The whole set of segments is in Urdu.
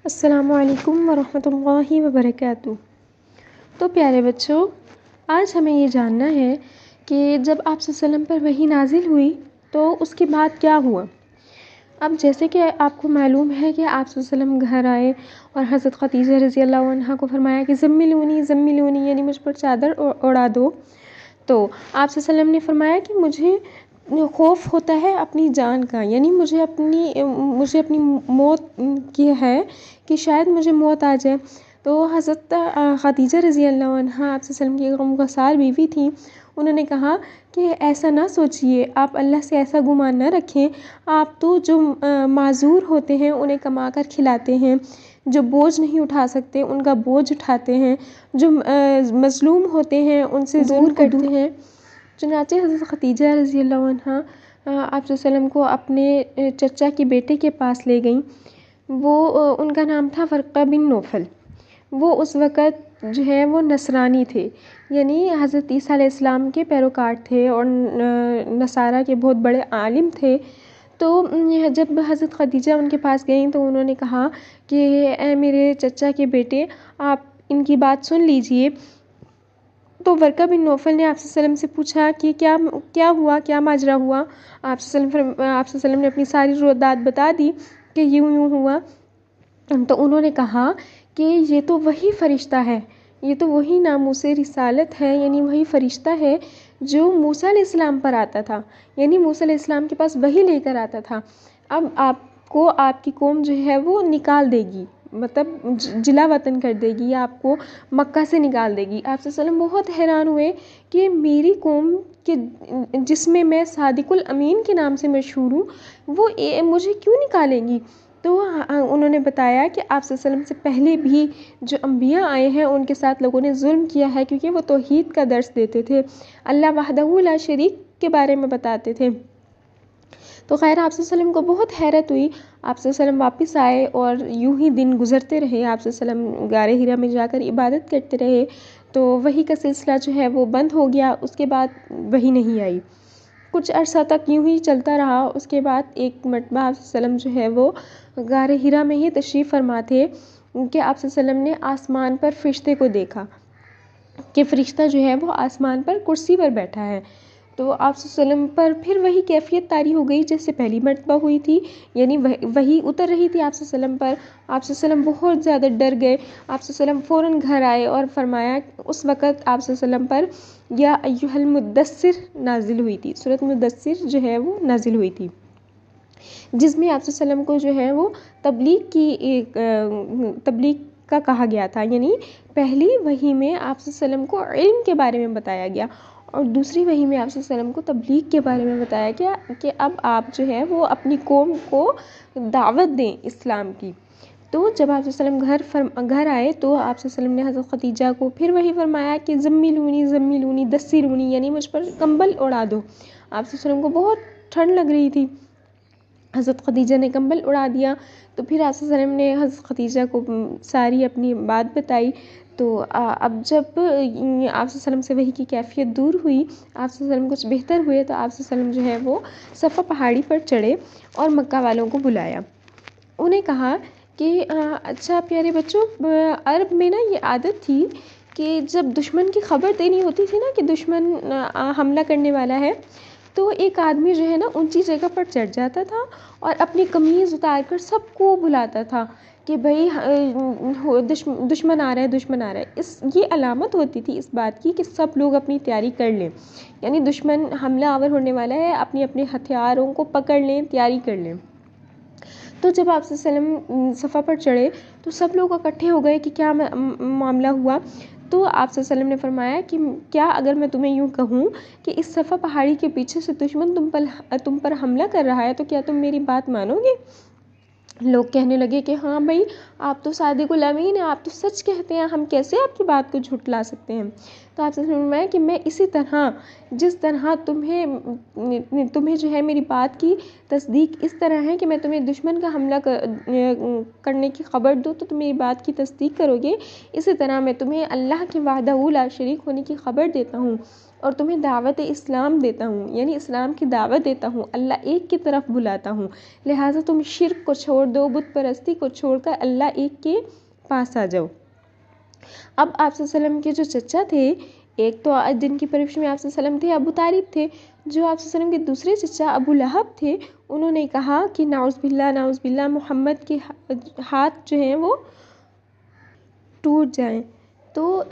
السلام علیکم ورحمۃ اللہ وبرکاتہ۔ تو پیارے بچوں، آج ہمیں یہ جاننا ہے کہ جب آپ صلی اللہ علیہ وسلم پر وحی نازل ہوئی تو اس کے بعد کیا ہوا۔ اب جیسے کہ آپ کو معلوم ہے کہ آپ صلی اللہ علیہ وسلم گھر آئے اور حضرت خدیجہ رضی اللہ عنہا کو فرمایا کہ زملونی زملونی، یعنی مجھ پر چادر اڑا دو۔ تو آپ صلی اللہ علیہ وسلم نے فرمایا کہ مجھے خوف ہوتا ہے اپنی جان کا، یعنی مجھے اپنی موت کی ہے کہ شاید مجھے موت آ جائے۔ تو حضرت خدیجہ رضی اللہ عنہا آپ صلی اللہ علیہ وسلم کی غمگسار بیوی تھیں، انہوں نے کہا کہ ایسا نہ سوچئے، آپ اللہ سے ایسا گمان نہ رکھیں، آپ تو جو معذور ہوتے ہیں انہیں کما کر کھلاتے ہیں، جو بوجھ نہیں اٹھا سکتے ان کا بوجھ اٹھاتے ہیں، جو مظلوم ہوتے ہیں ان سے دور کرتے ہیں۔ چنانچہ حضرت خدیجہ رضی اللہ عنہا آپ صلی اللہ علیہ وسلم کو اپنے چچا کے بیٹے کے پاس لے گئیں۔ ان کا نام تھا ورقہ بن نوفل۔ وہ اس وقت جو ہے وہ نصرانی تھے، یعنی حضرت عیسیٰ علیہ السلام کے پیروکار تھے اور نصارہ کے بہت بڑے عالم تھے۔ تو جب حضرت خدیجہ ان کے پاس گئیں تو انہوں نے کہا کہ اے میرے چچا کے بیٹے، آپ ان کی بات سن لیجئے۔ تو ورقہ بن نوفل نے آپ صلی اللہ علیہ وسلم سے پوچھا کہ کیا ہوا، کیا ماجرا ہوا۔ آپ صلی اللہ علیہ وسلم نے اپنی ساری روایات بتا دی کہ یوں ہوا۔ تو انہوں نے کہا کہ یہ تو وہی فرشتہ ہے، یہ تو وہی ناموس رسالت ہے، یعنی وہی فرشتہ ہے جو موسیٰ علیہ السلام پر آتا تھا، یعنی موسیٰ علیہ السلام کے پاس وحی لے کر آتا تھا۔ اب آپ کو آپ کی قوم جو ہے وہ نکال دے گی، مطلب جلا وطن کر دے گی، آپ کو مکہ سے نکال دے گی۔ آپ صلی اللہ علیہ وسلم بہت حیران ہوئے کہ میری قوم کے جس میں میں صادق الامین کے نام سے مشہور ہوں، وہ مجھے کیوں نکالیں گی۔ تو انہوں نے بتایا کہ آپ صلی اللہ علیہ وسلم سے پہلے بھی جو انبیاء آئے ہیں ان کے ساتھ لوگوں نے ظلم کیا ہے، کیونکہ وہ توحید کا درس دیتے تھے، اللہ وحدہ لا شریک کے بارے میں بتاتے تھے۔ تو خیر آپ صلی اللہ علیہ وسلم کو بہت حیرت ہوئی۔ آپ صلی اللہ علیہ وسلم واپس آئے اور یوں ہی دن گزرتے رہے، آپ صلی اللہ علیہ وسلم غار حرا میں جا کر عبادت کرتے رہے۔ تو وحی کا سلسلہ جو ہے وہ بند ہو گیا، اس کے بعد وحی نہیں آئی۔ کچھ عرصہ تک یوں ہی چلتا رہا۔ اس کے بعد ایک مرتبہ آپ صلی اللہ علیہ وسلم جو ہے وہ غار حرا میں ہی تشریف فرما تھے کہ آپ صلی اللہ علیہ وسلم نے آسمان پر فرشتے کو دیکھا کہ فرشتہ جو ہے وہ آسمان پر کرسی پر بیٹھا ہے۔ تو آپ صلی اللہ علیہ وسلم پر پھر وہی کیفیت طاری ہو گئی جیسے پہلی مرتبہ ہوئی تھی، یعنی وہی اتر رہی تھی آپ صلی اللہ علیہ وسلم پر۔ آپ صلی اللہ علیہ وسلم بہت زیادہ ڈر گئے۔ آپ صلی اللہ علیہ وسلم فوراً گھر آئے اور فرمایا، اس وقت آپ صلی اللہ علیہ وسلم پر یا ایھا المدثر نازل ہوئی تھی، سورۃ مدثر جو ہے وہ نازل ہوئی تھی، جس میں آپ صلی اللہ علیہ وسلم کو جو ہے وہ تبلیغ کا کہا گیا تھا، یعنی پہلی وحی میں آپ صلی اللہ علیہ وسلم کو علم کے بارے میں بتایا گیا اور دوسری وحی میں آپ صلی اللہ علیہ وسلم کو تبلیغ کے بارے میں بتایا گیا کہ اب آپ جو ہے وہ اپنی قوم کو دعوت دیں اسلام کی۔ تو جب آپ صلی اللہ علیہ وسلم گھر آئے تو آپ صلی اللہ علیہ وسلم نے حضرت خدیجہ کو پھر وہی فرمایا کہ زملونی زملونی دثرونی، یعنی مجھ پر کمبل اڑا دو۔ آپ صلی اللہ علیہ وسلم کو بہت ٹھنڈ لگ رہی تھی، حضرت خدیجہ نے کمبل اڑا دیا۔ تو پھر آپ صلی اللہ علیہ وسلم نے حضرت خدیجہ کو ساری اپنی بات بتائی۔ تو اب جب آپ صلی اللہ علیہ وسلم سے وحی کی کیفیت دور ہوئی، آپ صلی اللہ علیہ وسلم کچھ بہتر ہوئے، تو آپ صلی اللہ علیہ وسلم جو ہے وہ صفا پہاڑی پر چڑھے اور مکہ والوں کو بلایا۔ انہیں کہا کہ اچھا پیارے بچوں، عرب میں نا یہ عادت تھی کہ جب دشمن کی خبر دینی ہوتی تھی نا کہ دشمن حملہ کرنے والا ہے، تو ایک آدمی جو ہے نا اونچی جگہ پر چڑھ جاتا تھا اور اپنی قمیض اتار کر سب کو بلاتا تھا کہ بھئی دشمن آ رہا ہے، دشمن آ رہا ہے۔ یہ علامت ہوتی تھی اس بات کی کہ سب لوگ اپنی تیاری کر لیں، یعنی دشمن حملہ آور ہونے والا ہے، اپنے ہتھیاروں کو پکڑ لیں، تیاری کر لیں۔ تو جب آپ صلی اللہ علیہ وسلم صفا پر چڑھے تو سب لوگ اکٹھے ہو گئے کہ کیا معاملہ ہوا۔ تو آپ صلی اللہ علیہ وسلم نے فرمایا کہ کیا اگر میں تمہیں یوں کہوں کہ اس صفا پہاڑی کے پیچھے سے دشمن تم پر حملہ کر رہا ہے تو کیا تم میری بات مانو گے؟ لوگ کہنے لگے کہ ہاں بھائی، آپ تو صادق الامین ہیں، آپ تو سچ کہتے ہیں، ہم کیسے آپ کی بات کو جھٹلا سکتے ہیں۔ تو آپ سے فرمایا کہ میں اسی طرح جس طرح تمہیں جو ہے میری بات کی تصدیق اس طرح ہے کہ میں تمہیں دشمن کا حملہ کرنے کی خبر دوں تو تم میری بات کی تصدیق کرو گے، اسی طرح میں تمہیں اللہ کے وحدہ لا شریک ہونے کی خبر دیتا ہوں اور تمہیں دعوت اسلام دیتا ہوں، یعنی اسلام کی دعوت دیتا ہوں، اللہ ایک کی طرف بلاتا ہوں، لہٰذا تم شرک کو چھوڑ دو، بت پرستی کو چھوڑ کر اللہ ایک کے پاس آ جاؤ۔ اب آپ صلی اللہ علیہ وسلم کے جو چچا تھے، ایک تو جن کی پرورش میں آپ صلی اللہ علیہ وسلم تھے ابو طالب تھے، جو آپ صلی اللہ علیہ وسلم کے دوسرے چچا ابو لہب تھے، انہوں نے کہا کہ نعوذ باللہ محمد کے ہاتھ جو ہیں وہ ٹوٹ جائیں۔ تو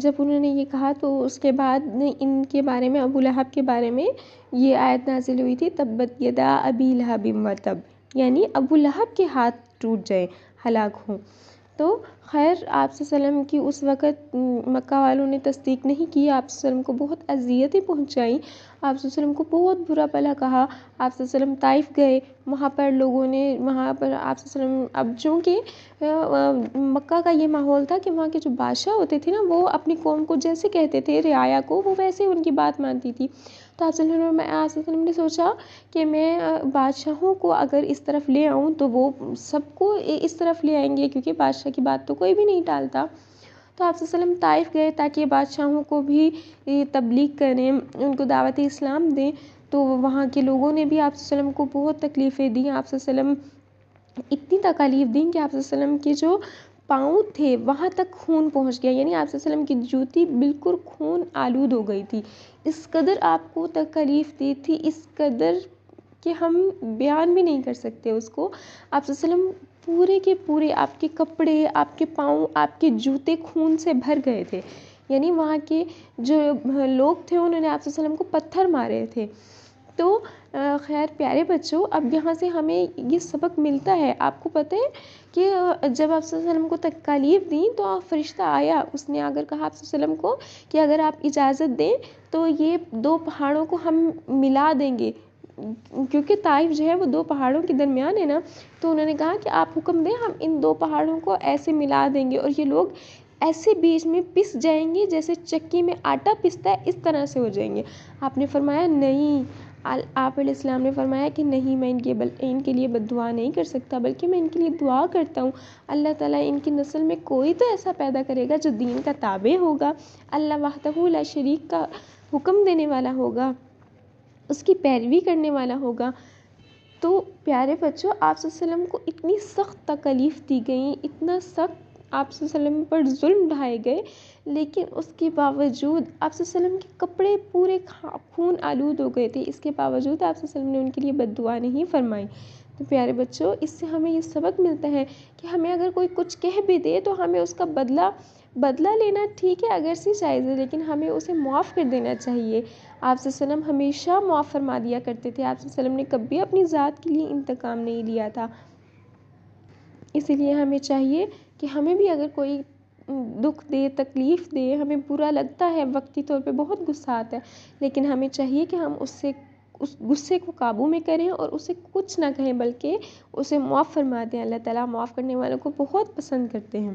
جب انہوں نے یہ کہا تو اس کے بعد ان کے بارے میں، ابو لہب کے بارے میں یہ آیت نازل ہوئی تھی، تبت یدا ابی لہب وتب، یعنی ابو لہب کے ہاتھ ٹوٹ جائیں، ہلاک ہوں۔ تو خیر آپ صلی اللہ علیہ وسلم کی اس وقت مکہ والوں نے تصدیق نہیں کی، آپ صلی اللہ علیہ وسلم کو بہت اذیتیں پہنچائیں، آپ صلی اللہ علیہ وسلم کو بہت برا بھلا کہا۔ آپ صلی اللہ علیہ وسلم طائف گئے، وہاں پر لوگوں نے، وہاں پر آپ صلی اللہ علیہ وسلم، اب چونکہ مکہ کا یہ ماحول تھا کہ وہاں کے جو بادشاہ ہوتے تھے نا، وہ اپنی قوم کو جیسے کہتے تھے، رعایا کو، وہ ویسے ان کی بات مانتی تھی۔ تو آپ صلی اللہ علیہ وسلم نے سوچا کہ میں بادشاہوں کو اگر اس طرف لے آؤں تو وہ سب کو اس طرف لے آئیں گے، کیونکہ بادشاہ کی بات تو کوئی بھی نہیں ٹالتا۔ تو آپ صلی اللہ علیہ وسلم طائف گئے تاکہ بادشاہوں کو بھی تبلیغ کریں، ان کو دعوت اسلام دیں۔ تو وہاں کے لوگوں نے بھی آپ صلی اللہ علیہ وسلم کو بہت تکلیفیں دیں، آپ صلی اللہ علیہ وسلم اتنی تکالیف دیں کہ آپ صلی اللہ علیہ وسلم کے جو پاؤں تھے وہاں تک خون پہنچ گیا، یعنی آپ صلی اللہ علیہ وسلم کی جوتی بالکل خون آلود ہو گئی تھی۔ اس قدر آپ کو تکلیف دی تھی، اس قدر کہ ہم بیان بھی نہیں کر سکتے اس کو۔ آپ صلی اللہ علیہ وسلم پورے کے پورے، آپ کے کپڑے، آپ کے پاؤں، آپ کے جوتے خون سے بھر گئے تھے، یعنی وہاں کے جو لوگ تھے انہوں نے آپ صلی اللہ علیہ وسلم کو پتھر مارے تھے۔ تو خیر پیارے بچوں، اب یہاں سے ہمیں یہ سبق ملتا ہے، آپ کو پتہ ہے کہ جب آپ صلی اللہ علیہ وسلم کو تکالیف دیں تو فرشتہ آیا، اس نے اگر کہا آپ صلی اللہ علیہ وسلم کو کہ اگر آپ اجازت دیں تو یہ دو پہاڑوں کو ہم ملا دیں گے، کیونکہ طائف جو ہے وہ دو پہاڑوں کے درمیان ہے نا۔ تو انہوں نے کہا کہ آپ حکم دیں، ہم ان دو پہاڑوں کو ایسے ملا دیں گے اور یہ لوگ ایسے بیچ میں پس جائیں گے جیسے چکی میں آٹا پستا ہے، اس طرح سے ہو جائیں گے۔ آپ نے فرمایا نہیں، آپ علیہ السلام نے فرمایا کہ نہیں، میں ان کے لیے بد دعا نہیں کر سکتا، بلکہ میں ان کے لیے دعا کرتا ہوں اللہ تعالیٰ ان کی نسل میں کوئی تو ایسا پیدا کرے گا جو دین کا تابع ہوگا، اللہ وحدہ لا شریک کا حکم دینے والا ہوگا، اس کی پیروی کرنے والا ہوگا۔ تو پیارے بچوں، آپ صلی اللہ علیہ وسلم کو اتنی سخت تکلیف دی گئیں، اتنا سخت آپ صلی اللہ علیہ وسلم پر ظلم ڈھائے گئے، لیکن اس کے باوجود آپ صلی اللہ علیہ وسلم کے کپڑے پورے خون آلود ہو گئے تھے، اس کے باوجود آپ صلی اللہ علیہ وسلم نے ان کے لیے بد دعا نہیں فرمائی۔ تو پیارے بچوں، اس سے ہمیں یہ سبق ملتا ہے کہ ہمیں اگر کوئی کچھ کہہ بھی دے تو ہمیں اس کا بدلہ لینا ٹھیک ہے، اگر سے جائز ہے، لیکن ہمیں اسے معاف کر دینا چاہیے۔ آپ صلی اللہ علیہ وسلم ہمیشہ معاف فرما دیا کرتے تھے، آپ صلی اللہ علیہ وسلم نے کبھی اپنی ذات کے لیے انتقام نہیں لیا تھا۔ اسی لیے ہمیں چاہیے کہ ہمیں بھی اگر کوئی دکھ دے، تکلیف دے، ہمیں برا لگتا ہے، وقتی طور پہ بہت غصہ آتا ہے، لیکن ہمیں چاہیے کہ ہم اس غصے کو قابو میں کریں اور اسے کچھ نہ کہیں بلکہ اسے معاف فرما دیں۔ اللہ تعالیٰ معاف کرنے والوں کو بہت پسند کرتے ہیں۔